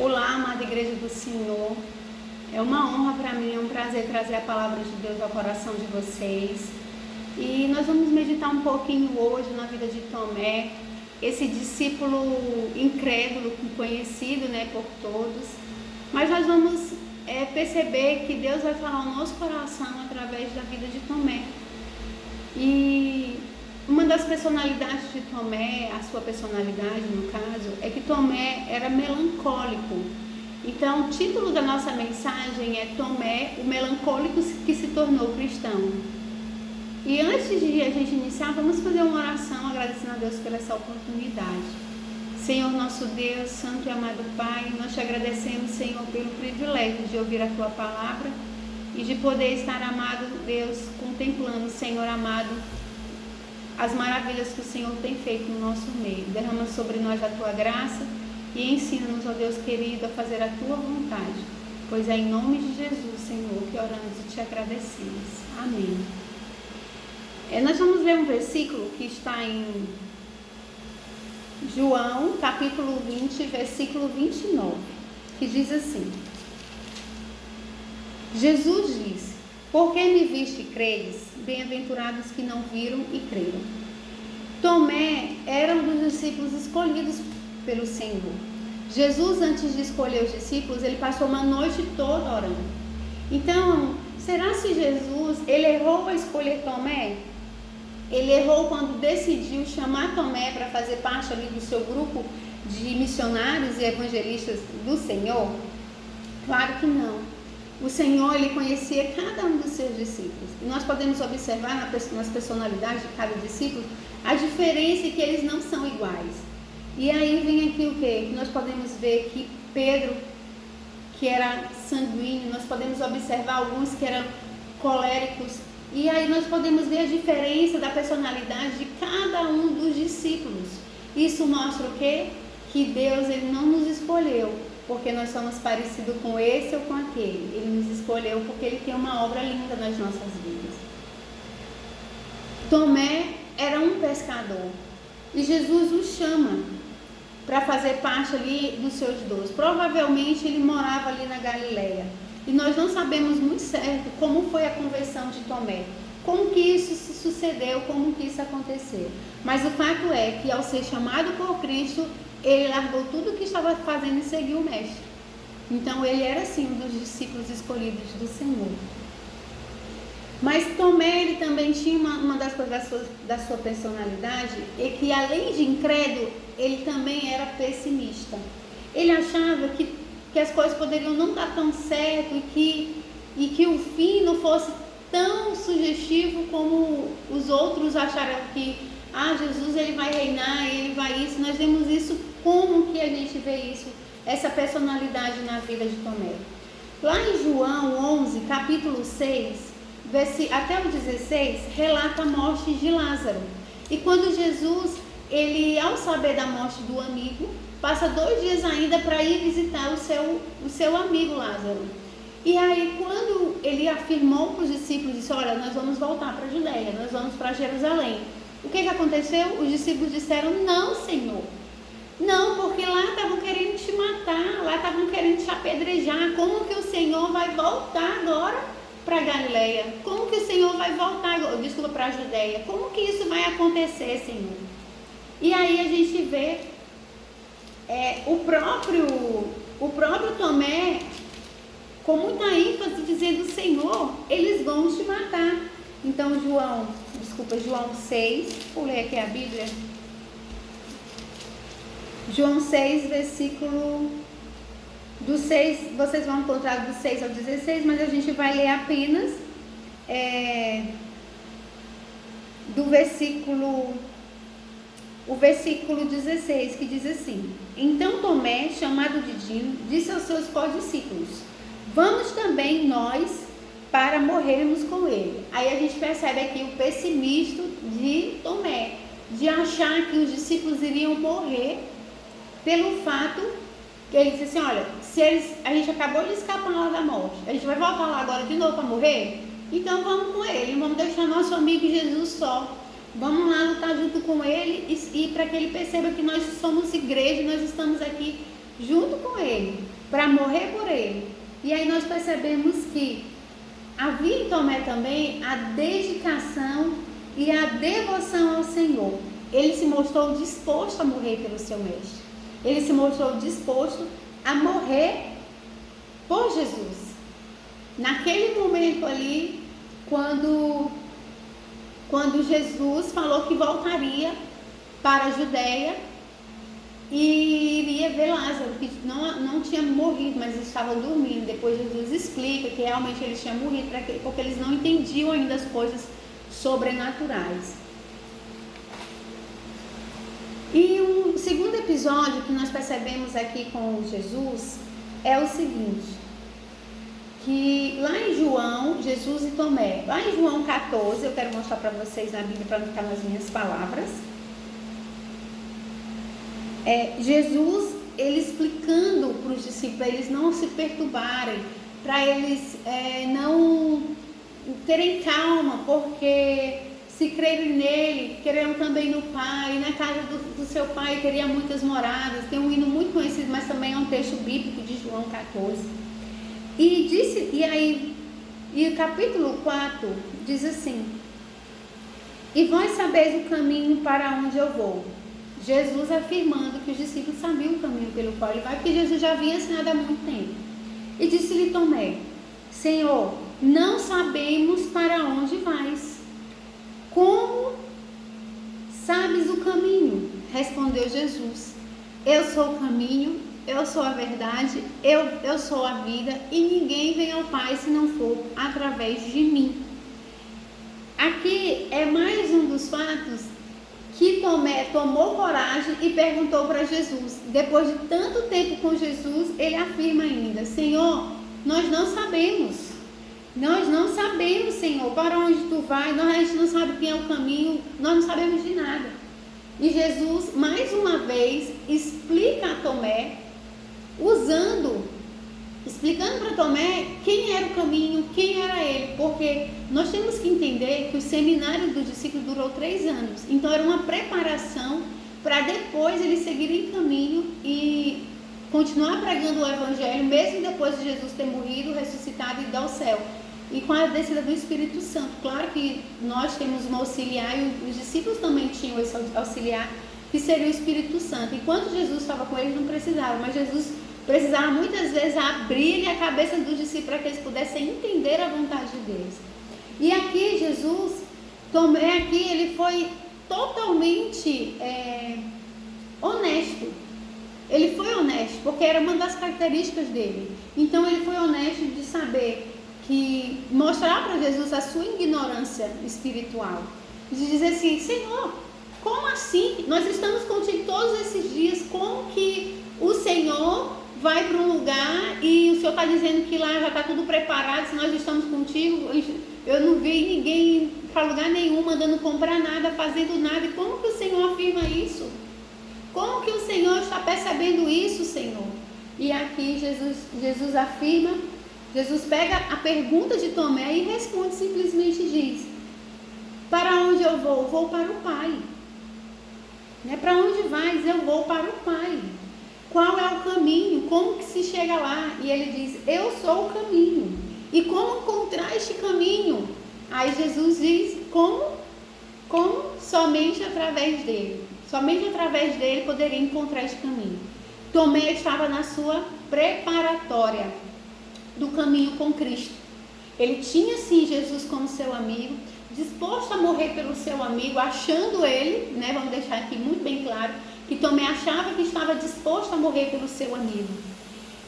Olá, amada Igreja do Senhor. É uma honra para mim, é um prazer trazer a palavra de Deus ao coração de vocês. E nós vamos meditar um pouquinho hoje na vida de Tomé, esse discípulo incrédulo, conhecido, por todos. Mas nós vamos perceber que Deus vai falar ao nosso coração através da vida de Tomé. E uma das personalidades de Tomé, a sua personalidade no caso, é que Tomé era melancólico. Então o título da nossa mensagem é Tomé, o melancólico que se tornou cristão. E antes de a gente iniciar, vamos fazer uma oração agradecendo a Deus por essa oportunidade. Senhor nosso Deus, santo e amado Pai, nós te agradecemos, Senhor, pelo privilégio de ouvir a Tua palavra e de poder estar, amado Deus, contemplando, Senhor amado, as maravilhas que o Senhor tem feito no nosso meio. Derrama sobre nós a Tua graça e ensina-nos, ó Deus querido, a fazer a Tua vontade, pois é em nome de Jesus, Senhor, que oramos e te agradecemos. Amém. Nós vamos ler um versículo que está em João, capítulo 20, versículo 29, que diz assim: Jesus disse: por que me viste e credes? Bem-aventurados que não viram e creram. Tomé era um dos discípulos escolhidos pelo Senhor. Jesus, antes de escolher os discípulos, ele passou uma noite toda orando. Então, será que Jesus, ele errou ao escolher Tomé? Ele errou quando decidiu chamar Tomé para fazer parte ali do seu grupo de missionários e evangelistas do Senhor? Claro que não. O Senhor, ele conhecia cada um dos seus discípulos. E nós podemos observar nas personalidades de cada discípulo a diferença é que eles não são iguais. E aí vem aqui o quê? Nós podemos ver que Pedro, que era sanguíneo, nós podemos observar alguns que eram coléricos. E aí nós podemos ver a diferença da personalidade de cada um dos discípulos. Isso mostra o quê? Que Deus, ele não nos escolheu porque nós somos parecidos com esse ou com aquele. Ele nos escolheu porque ele tem uma obra linda nas nossas vidas. Tomé era um pescador e Jesus o chama para fazer parte ali dos seus 12. Provavelmente ele morava ali na Galileia. E nós não sabemos muito certo como foi a conversão de Tomé, como que isso se sucedeu, como que isso aconteceu. Mas o fato é que ao ser chamado por Cristo, ele largou tudo o que estava fazendo e seguiu o Mestre. Então ele era sim um dos discípulos escolhidos do Senhor. Mas Tomé, ele também tinha uma das coisas da sua personalidade, é que além de incrédulo, ele também era pessimista. Ele achava que as coisas poderiam não dar tão certo e que o fim não fosse tão sugestivo como os outros acharam que Jesus ele vai reinar, ele vai isso. Nós vemos isso, como que a gente vê isso, essa personalidade na vida de Tomé. Lá em João 11, capítulo 6, até o 16, relata a morte de Lázaro. E quando Jesus, ele ao saber da morte do amigo, passa 2 dias ainda para ir visitar o seu amigo Lázaro. E aí quando ele afirmou para os discípulos, disse: olha, nós vamos voltar para a Judeia, nós vamos para Jerusalém. O que aconteceu? Os discípulos disseram: não, Senhor, não, porque lá estavam querendo te matar, lá estavam querendo te apedrejar. Como que o Senhor vai voltar agora para a Galileia? Como que o Senhor vai voltar, para a Judeia? Como que isso vai acontecer, Senhor? E aí a gente vê o próprio Tomé com muita ênfase dizendo: Senhor, eles vão te matar. Então João 6, vou ler aqui a Bíblia. João 6, versículo do 6, vocês vão encontrar do 6 ao 16, mas a gente vai ler apenas o versículo 16, que diz assim: então Tomé, chamado Dídimo, disse aos seus discípulos: vamos também nós para morrermos com ele. Aí a gente percebe aqui o pessimismo de Tomé, de achar que os discípulos iriam morrer pelo fato que ele disse assim: olha, a gente acabou de escapar lá da morte, a gente vai voltar lá agora de novo para morrer? Então vamos com ele, vamos deixar nosso amigo Jesus só. Vamos lá lutar junto com ele e para que ele perceba que nós somos igreja, nós estamos aqui junto com ele, para morrer por ele. E aí nós percebemos que havia em Tomé também a dedicação e a devoção ao Senhor. Ele se mostrou disposto a morrer pelo seu mestre. Ele se mostrou disposto a morrer por Jesus. Naquele momento ali, quando Jesus falou que voltaria para a Judéia e iria ver Lázaro, que não tinha morrido, mas estava dormindo. Depois Jesus explica que realmente ele tinha morrido, porque eles não entendiam ainda as coisas sobrenaturais. E o segundo episódio que nós percebemos aqui com Jesus é o seguinte, que lá em João, Jesus e Tomé, lá em João 14, eu quero mostrar para vocês na Bíblia para não ficar nas minhas palavras, Jesus, ele explicando para os discípulos, para eles não se perturbarem, para eles não terem calma, porque se crerem nele, crerão também no Pai, na casa do seu Pai teria muitas moradas. Tem um hino muito conhecido, mas também é um texto bíblico de João 14. E o capítulo 4 diz assim: e vós sabeis o caminho para onde eu vou. Jesus afirmando que os discípulos sabiam o caminho pelo qual ele vai, porque Jesus já havia ensinado há muito tempo. E disse-lhe Tomé: Senhor, não sabemos para onde vais. Como sabes o caminho? Respondeu Jesus: eu sou o caminho, eu sou a verdade, eu sou a vida, e ninguém vem ao Pai se não for através de mim. Aqui é mais um dos fatos que Tomé tomou coragem e perguntou para Jesus. Depois de tanto tempo com Jesus, ele afirma ainda: Senhor, nós não sabemos. Nós não sabemos, Senhor, para onde tu vai. A gente não sabe quem é o caminho, nós não sabemos de nada. E Jesus, mais uma vez, explica a Tomé, explicando para Tomé quem era o caminho, quem era ele, porque nós temos que entender que o seminário dos discípulos durou 3 anos, então era uma preparação para depois eles seguirem caminho e continuar pregando o evangelho, mesmo depois de Jesus ter morrido, ressuscitado e ido ao céu, e com a descida do Espírito Santo. Claro que nós temos um auxiliar, e os discípulos também tinham esse auxiliar, que seria o Espírito Santo. Enquanto Jesus estava com eles, não precisava, mas Jesus precisava muitas vezes abrir a cabeça dos discípulos para que eles pudessem entender a vontade de Deus. E aqui Jesus, Tomé aqui, ele foi totalmente honesto. Ele foi honesto, porque era uma das características dele. Então ele foi honesto de saber que mostrar para Jesus a sua ignorância espiritual. De dizer assim: Senhor, como assim? Nós estamos contigo todos esses dias, como que o Senhor vai para um lugar e o Senhor está dizendo que lá já está tudo preparado, se nós estamos contigo? Eu não vi ninguém para lugar nenhum, mandando comprar nada, fazendo nada. E como que o Senhor afirma isso? Como que o Senhor está percebendo isso, Senhor? E aqui Jesus afirma, Jesus pega a pergunta de Tomé e responde, simplesmente diz: para onde eu vou? Vou para o Pai. Para onde vais? Eu vou para o Pai. Qual é o caminho? Como que se chega lá? E ele diz: eu sou o caminho. E como encontrar este caminho? Aí Jesus diz: como somente através dele. Somente através dele poderia encontrar este caminho. Tomé estava na sua preparatória do caminho com Cristo. Ele tinha sim Jesus como seu amigo, disposto a morrer pelo seu amigo, achando ele, vamos deixar aqui muito bem claro, que Tomé achava que estava disposto a morrer pelo seu amigo.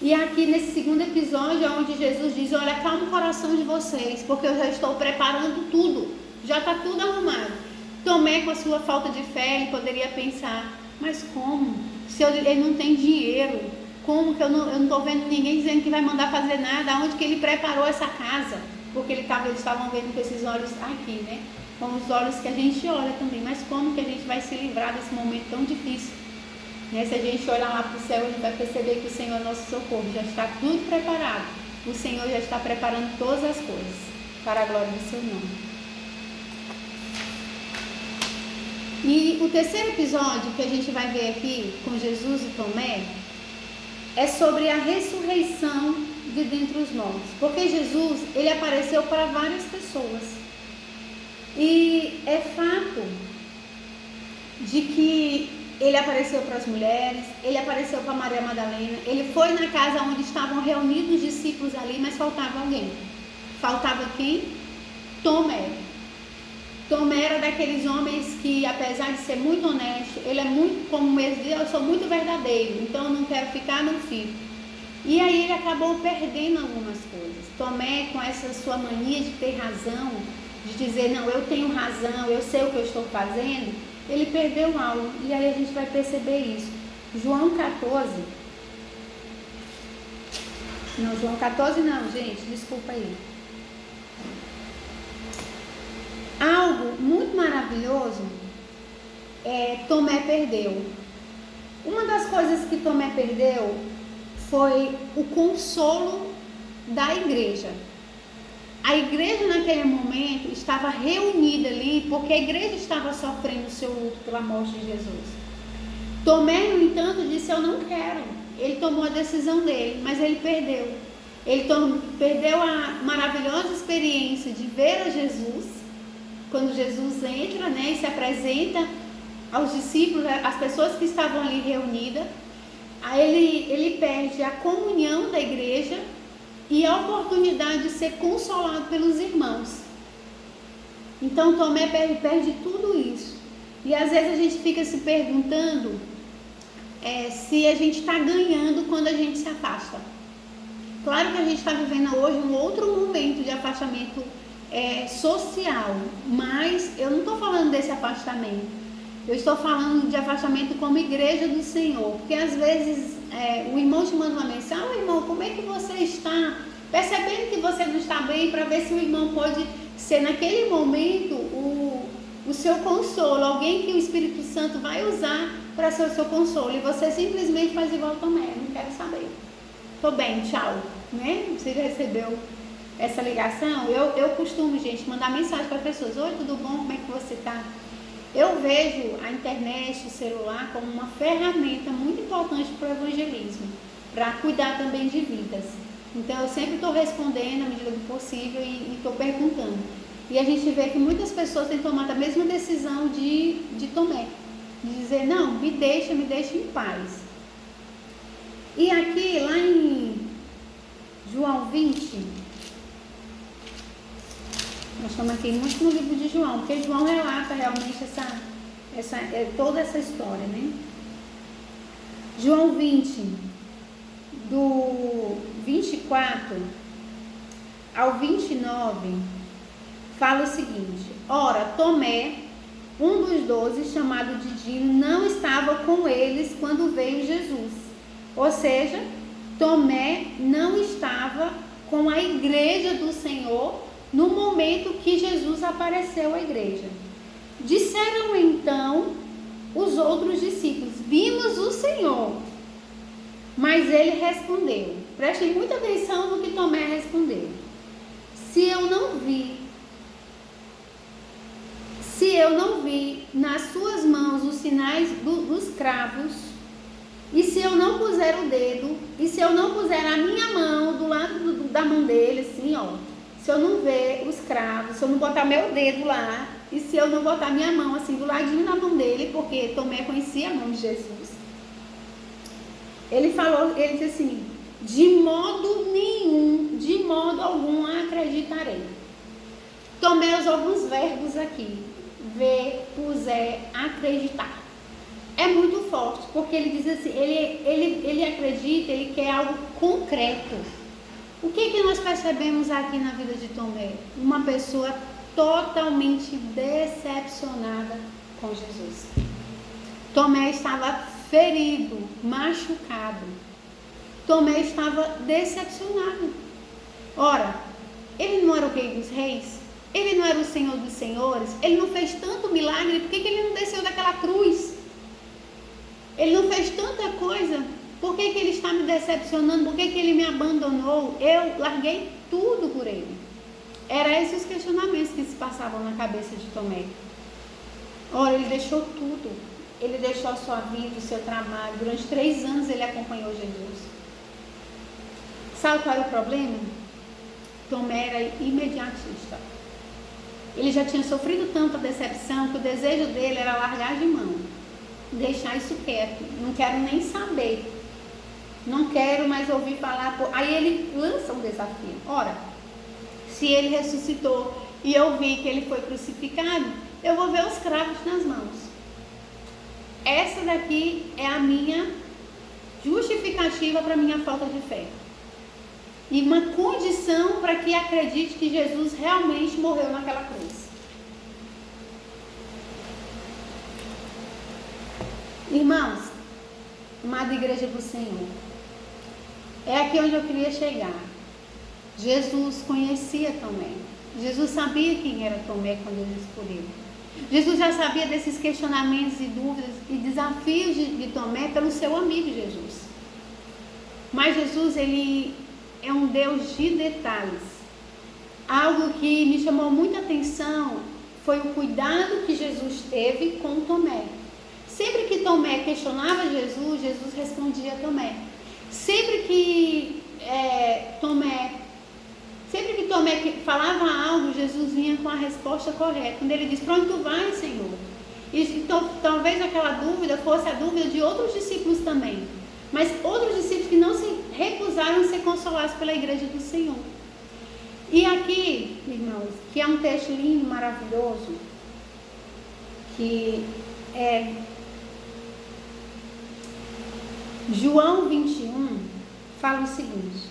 E aqui nesse segundo episódio é onde Jesus diz: olha, calma o coração de vocês, porque eu já estou preparando tudo, já está tudo arrumado. Tomé, com a sua falta de fé, ele poderia pensar: mas como? Se ele não tem dinheiro, como que eu não estou vendo ninguém dizendo que vai mandar fazer nada? Aonde que ele preparou essa casa? Porque eles estavam vendo com esses olhos aqui, com os olhos que a gente olha também. Mas como que a gente vai se livrar desse momento tão difícil? Se a gente olhar lá para o céu, a gente vai perceber que o Senhor é nosso socorro, já está tudo preparado. O Senhor já está preparando todas as coisas para a glória do seu nome. E o terceiro episódio que a gente vai ver aqui com Jesus e Tomé é sobre a ressurreição de dentre os mortos. Porque Jesus, ele apareceu para várias pessoas. E é fato de que ele apareceu para as mulheres, ele apareceu para Maria Madalena, ele foi na casa onde estavam reunidos os discípulos ali, mas faltava alguém. Faltava quem? Tomé. Tomé era daqueles homens que, apesar de ser muito honesto, ele é muito, como mesmo diz, eu sou muito verdadeiro, então eu não quero ficar, não fico. E aí ele acabou perdendo algumas coisas. Tomé, com essa sua mania de ter razão, de dizer, não, eu tenho razão, eu sei o que eu estou fazendo, ele perdeu algo. E aí a gente vai perceber isso. João 14. Não, João 14 não, gente, desculpa aí. Algo muito maravilhoso, Tomé perdeu. Uma das coisas que Tomé perdeu foi o consolo da igreja. A igreja naquele momento estava reunida ali porque a igreja estava sofrendo o seu luto pela morte de Jesus. Tomé, no entanto, disse, eu não quero. Ele tomou a decisão dele, mas ele perdeu. Ele perdeu a maravilhosa experiência de ver a Jesus, quando Jesus entra, né, e se apresenta aos discípulos, às pessoas que estavam ali reunidas. Aí ele perde a comunhão da igreja e a oportunidade de ser consolado pelos irmãos. Então Tomé perde tudo isso. E às vezes a gente fica se perguntando se a gente está ganhando quando a gente se afasta. Claro que a gente está vivendo hoje um outro momento de afastamento social, mas eu não estou falando desse afastamento. Eu estou falando de afastamento como igreja do Senhor, porque às vezes o irmão te manda uma mensagem, irmão, como é que você está? Percebendo que você não está bem, para ver se o irmão pode ser naquele momento o seu consolo, alguém que o Espírito Santo vai usar para ser o seu consolo, e você simplesmente faz igual Tomé, não quero saber. Tô bem, tchau, né? Você já recebeu essa ligação? Eu costumo, gente, mandar mensagem para pessoas, oi, tudo bom, como é que você está? Eu vejo a internet, o celular, como uma ferramenta muito importante para o evangelismo, para cuidar também de vidas. Então, eu sempre estou respondendo à medida do possível e estou perguntando. E a gente vê que muitas pessoas têm tomado a mesma decisão de Tomé, de dizer, não, me deixa em paz. E aqui, lá em João 20, nós estamos aqui muito no livro de João, porque João relata realmente toda essa história, né? João 20, do 24 ao 29, fala o seguinte: ora, Tomé, um dos 12, chamado Didimo, não estava com eles quando veio Jesus. Ou seja, Tomé não estava com a igreja do Senhor no momento que Jesus apareceu à igreja. Disseram então os outros discípulos, vimos o Senhor. Mas ele respondeu, prestem muita atenção no que Tomé respondeu, se eu não vi nas suas mãos os sinais dos cravos, e se eu não puser o dedo, e se eu não puser a minha mão do lado da mão dele, assim, ó, se eu não ver os cravos, se eu não botar meu dedo lá, e se eu não botar minha mão assim do ladinho da mão dele, porque Tomé conhecia a mão de Jesus, ele disse assim, de modo nenhum, de modo algum acreditarei. Tomé usou alguns verbos aqui, ver, puser, acreditar. É muito forte, porque ele diz assim, ele acredita, ele quer algo concreto. O que nós percebemos aqui na vida de Tomé? Uma pessoa totalmente decepcionada com Jesus. Tomé estava ferido, machucado. Tomé estava decepcionado. Ora, ele não era o rei dos reis? Ele não era o Senhor dos senhores? Ele não fez tanto milagre? Por que ele não desceu daquela cruz? Ele não fez tanta coisa? Por que ele está me decepcionando? Por que ele me abandonou? Eu larguei tudo por ele. Eram esses os questionamentos que se passavam na cabeça de Tomé. Ora, ele deixou tudo. Ele deixou a sua vida, o seu trabalho. Durante 3 anos ele acompanhou Jesus. Sabe qual era o problema? Tomé era imediatista. Ele já tinha sofrido tanta decepção que o desejo dele era largar de mão, deixar isso quieto, não quero nem saber, não quero mais ouvir falar. Aí ele lança um desafio: ora, se ele ressuscitou e eu vi que ele foi crucificado, eu vou ver os cravos nas mãos. Essa daqui é a minha justificativa para a minha falta de fé. E uma condição para que acredite que Jesus realmente morreu naquela cruz. Irmãos, amada igreja do Senhor, é aqui onde eu queria chegar. Jesus conhecia Tomé. Jesus sabia quem era Tomé quando ele escolheu. Jesus já sabia desses questionamentos e dúvidas e desafios de Tomé pelo seu amigo Jesus. Mas Jesus, ele é um Deus de detalhes. Algo que me chamou muita atenção foi o cuidado que Jesus teve com Tomé. Sempre que Tomé questionava Jesus, Jesus respondia a Tomé. Sempre que Tomé falava algo, Jesus vinha com a resposta correta. Quando ele diz: para onde tu vais, Senhor? Então, talvez aquela dúvida fosse a dúvida de outros discípulos também. Mas outros discípulos que não se recusaram a ser consolados pela igreja do Senhor. E aqui, irmãos, que é um texto lindo, maravilhoso, que é João 21, fala o seguinte: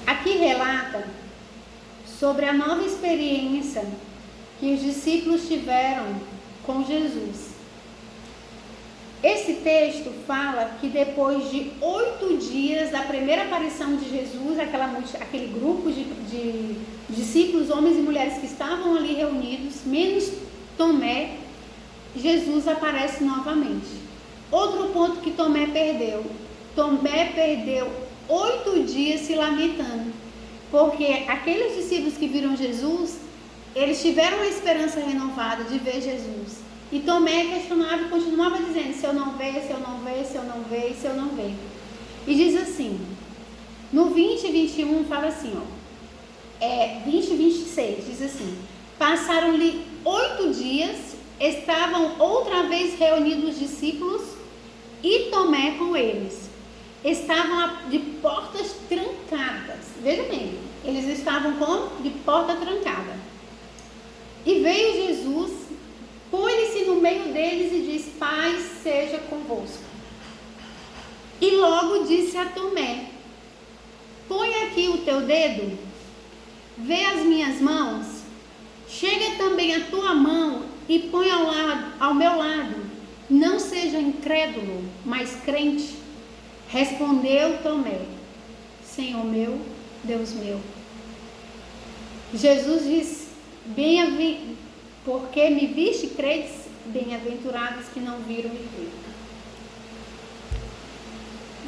aqui relata sobre a nova experiência que os discípulos tiveram com Jesus. Esse texto fala que depois de 8 dias da primeira aparição de Jesus, aquele grupo de discípulos, homens e mulheres que estavam ali reunidos, menos Tomé, Jesus aparece novamente. Outro ponto que Tomé perdeu. Tomé perdeu 8 dias se lamentando, porque aqueles discípulos que viram Jesus, eles tiveram a esperança renovada de ver Jesus. E Tomé questionava e continuava dizendo: se eu não ver, se eu não ver, se eu não ver, se eu não ver. E diz assim, no 20 e 21 fala assim, 20 e 26, diz assim: passaram-lhe 8 dias, estavam outra vez reunidos os discípulos e Tomé com eles. Estavam de portas trancadas. Veja bem, eles estavam de porta trancada. E veio Jesus, põe-se no meio deles e diz: paz seja convosco. E logo disse a Tomé: põe aqui o teu dedo, vê as minhas mãos, chega também a tua mão e põe ao meu lado. Não seja incrédulo, mas crente. Respondeu Tomé: Senhor meu, Deus meu. Jesus disse: porque me viste, credes, bem-aventurados que não viram e creram.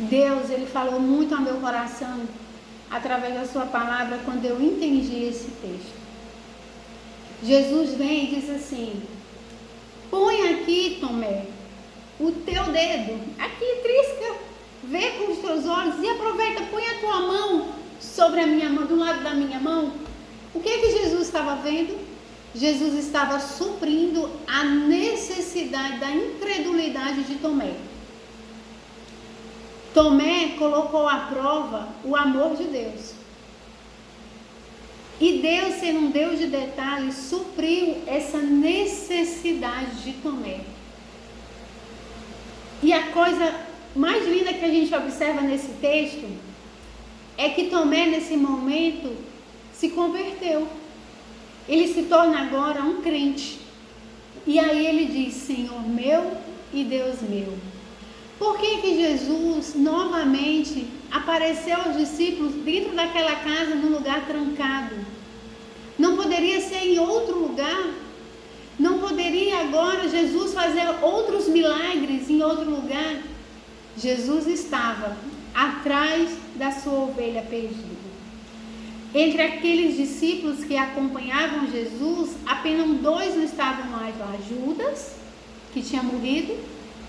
Deus, ele falou muito ao meu coração através da sua palavra quando eu entendi esse texto. Jesus vem e diz assim: põe aqui, Tomé, o teu dedo, aqui, trisca, vê com os teus olhos e aproveita, põe a tua mão sobre a minha mão, do lado da minha mão. O que é que Jesus estava vendo? Jesus estava suprindo a necessidade da incredulidade de Tomé. Tomé colocou à prova o amor de Deus. E Deus, sendo um Deus de detalhes, supriu essa necessidade de Tomé. E a coisa mais linda que a gente observa nesse texto é que Tomé, nesse momento, se converteu. Ele se torna agora um crente. E aí ele diz: Senhor meu e Deus meu. Por que Jesus novamente apareceu aos discípulos dentro daquela casa, num lugar trancado? Não poderia ser em outro lugar? Não poderia agora Jesus fazer outros milagres em outro lugar? Jesus estava atrás da sua ovelha perdida. Entre aqueles discípulos que acompanhavam Jesus, apenas 2 não estavam mais lá: Judas, que tinha morrido,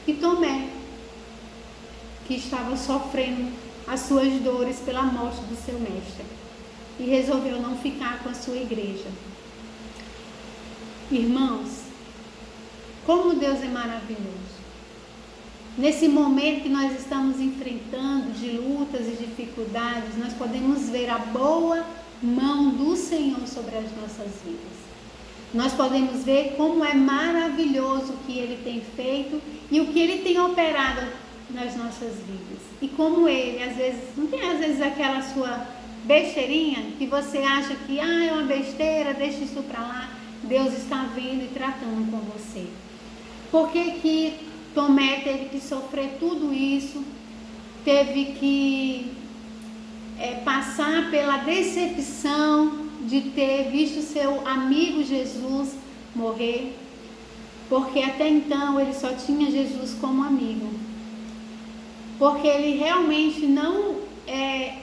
que Tomé, que estava sofrendo as suas dores pela morte do seu mestre e resolveu não ficar com a sua igreja. Irmãos, como Deus é maravilhoso. Nesse momento que nós estamos enfrentando de lutas e dificuldades, nós podemos ver a boa mão do Senhor sobre as nossas vidas. Nós podemos ver como é maravilhoso o que Ele tem feito e o que Ele tem operado nas nossas vidas. E como Ele, às vezes, não tem às vezes aquela sua besteirinha que você acha que é uma besteira, deixa isso para lá. Deus está vendo e tratando com você. Por que Tomé teve que sofrer tudo isso? Teve que passar pela decepção de ter visto seu amigo Jesus morrer, porque até então ele só tinha Jesus como amigo, porque ele realmente não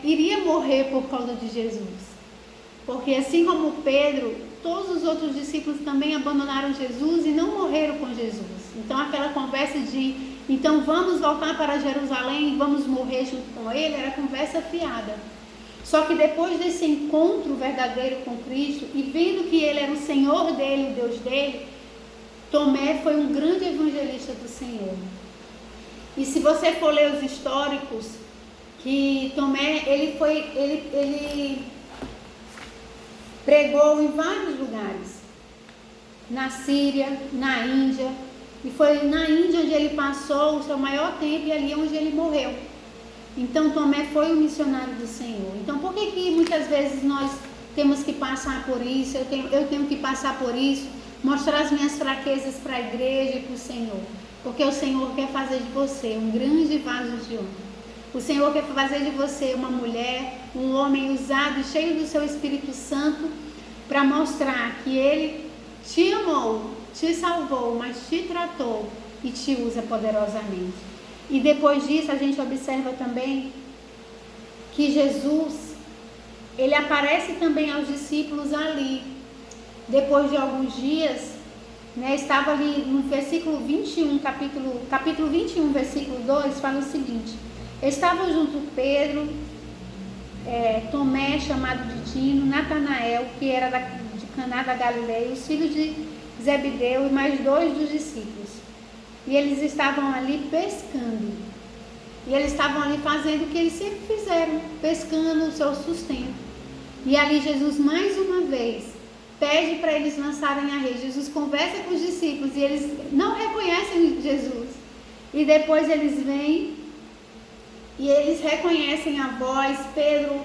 iria morrer por causa de Jesus, porque assim como Pedro, todos os outros discípulos também abandonaram Jesus e não morreram com Jesus. Então aquela conversa de então vamos voltar para Jerusalém e vamos morrer junto com ele, era conversa fiada. Só que depois desse encontro verdadeiro com Cristo e vendo que ele era o Senhor dele, o Deus dele, Tomé foi um grande evangelista do Senhor. E se você for ler os históricos, que Tomé, ele pregou em vários lugares, na Síria, na Índia, e foi na Índia onde ele passou o seu maior tempo e ali onde ele morreu. Então Tomé foi um missionário do Senhor. Então por que muitas vezes nós temos que passar por isso, eu tenho que passar por isso, mostrar as minhas fraquezas para a igreja e para o Senhor? Porque o Senhor quer fazer de você um grande vaso de honra. O Senhor quer fazer de você uma mulher, um homem usado e cheio do seu Espírito Santo para mostrar que Ele te amou, te salvou, mas te tratou e te usa poderosamente. E depois disso a gente observa também que Jesus, Ele aparece também aos discípulos ali. Depois de alguns dias, estava ali no versículo 21, capítulo 21, versículo 2, fala o seguinte: estavam junto Pedro, Tomé, chamado de Dino, Natanael, que era de Caná da Galileia, os filhos de Zebedeu e mais 2 dos discípulos. E eles estavam ali pescando. E eles estavam ali fazendo o que eles sempre fizeram, pescando o seu sustento. E ali Jesus mais uma vez pede para eles lançarem a rede. Jesus conversa com os discípulos e eles não reconhecem Jesus. E depois eles vêm e eles reconhecem a voz. Pedro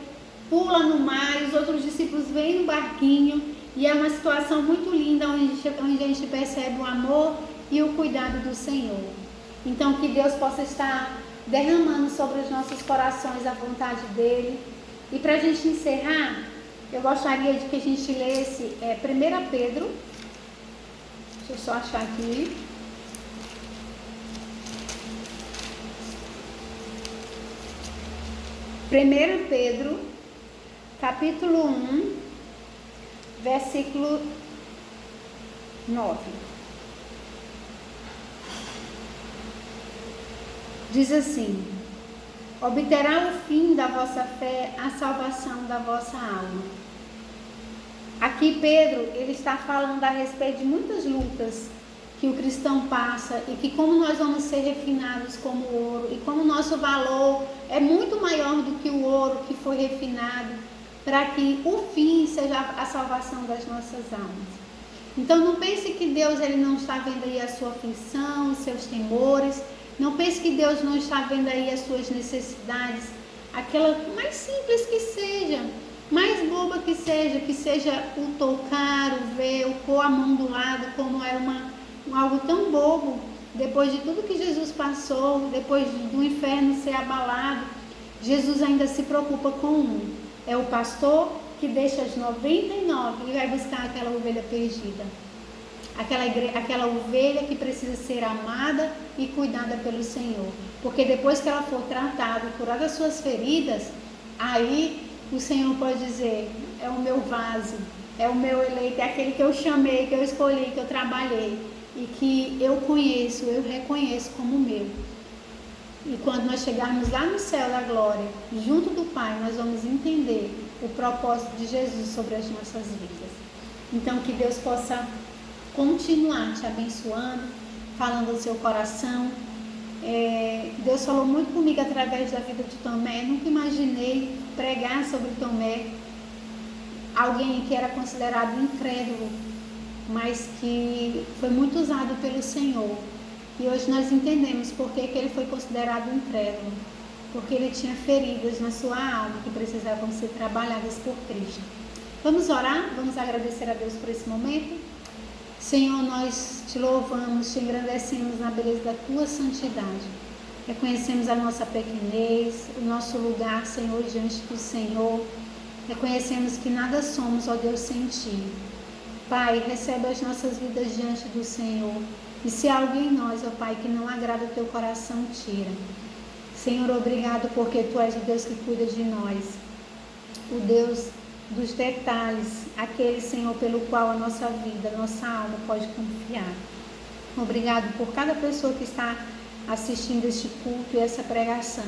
pula no mar, os outros discípulos vêm no barquinho. E é uma situação muito linda onde a gente percebe o amor e o cuidado do Senhor. Então que Deus possa estar derramando sobre os nossos corações a vontade dEle. E para a gente encerrar, eu gostaria de que a gente lesse 1 Pedro. Deixa eu só achar aqui. Pedro, capítulo 1, versículo 9. Diz assim: obterá o fim da vossa fé a salvação da vossa alma. Aqui Pedro, ele está falando a respeito de muitas lutas que o cristão passa e que como nós vamos ser refinados como ouro e como o nosso valor é muito maior do que o ouro que foi refinado, para que o fim seja a salvação das nossas almas. Então não pense que Deus ele não está vendo aí a sua aflição, os seus temores. Não pense que Deus não está vendo aí as suas necessidades, aquela mais simples que seja, mais boba que seja o tocar, o ver, o pôr a mão do lado, como era algo tão bobo. Depois de tudo que Jesus passou, depois do inferno ser abalado, Jesus ainda se preocupa com um. É o pastor que deixa as 99 e vai buscar aquela ovelha perdida. Aquela ovelha que precisa ser amada e cuidada pelo Senhor. Porque depois que ela for tratada e curada as suas feridas, aí o Senhor pode dizer: é o meu vaso, é o meu eleito, é aquele que eu chamei, que eu escolhi, que eu trabalhei. e que eu conheço, eu reconheço como meu. E quando nós chegarmos lá no céu da glória, junto do Pai, nós vamos entender o propósito de Jesus sobre as nossas vidas. Então, que Deus possa continuar te abençoando, falando do seu coração. Deus falou muito comigo através da vida de Tomé. Nunca imaginei pregar sobre Tomé, alguém que era considerado incrédulo, mas que foi muito usado pelo Senhor. E hoje nós entendemos por que ele foi considerado incrédulo, porque ele tinha feridas na sua alma que precisavam ser trabalhadas por Cristo. Vamos orar, vamos agradecer a Deus por esse momento. Senhor, nós te louvamos, te engrandecemos na beleza da tua santidade. Reconhecemos a nossa pequenez, o nosso lugar, Senhor, diante do Senhor. Reconhecemos que nada somos, ó Deus, sem ti. Pai, recebe as nossas vidas diante do Senhor. E se há algo em nós, ó Pai, que não agrada o teu coração, tira. Senhor, obrigado porque tu és o Deus que cuida de nós. O Deus dos detalhes, aquele, Senhor, pelo qual a nossa vida, a nossa alma pode confiar. Obrigado por cada pessoa que está assistindo este culto e essa pregação.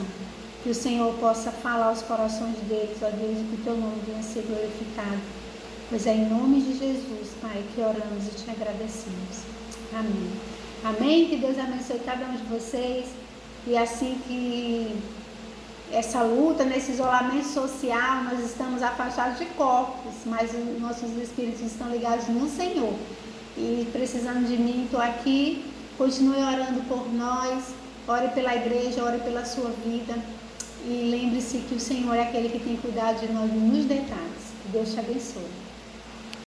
Que o Senhor possa falar aos corações deles, ó Deus, e que o teu nome venha ser glorificado. Pois é em nome de Jesus, Pai, que oramos e te agradecemos. Amém. Amém. Que Deus abençoe cada um de vocês. E assim que essa luta, nesse isolamento social, nós estamos afastados de corpos, mas os nossos espíritos estão ligados no Senhor. E precisando de mim, estou aqui. Continue orando por nós. Ore pela igreja, ore pela sua vida. E lembre-se que o Senhor é aquele que tem cuidado de nós nos detalhes. Que Deus te abençoe.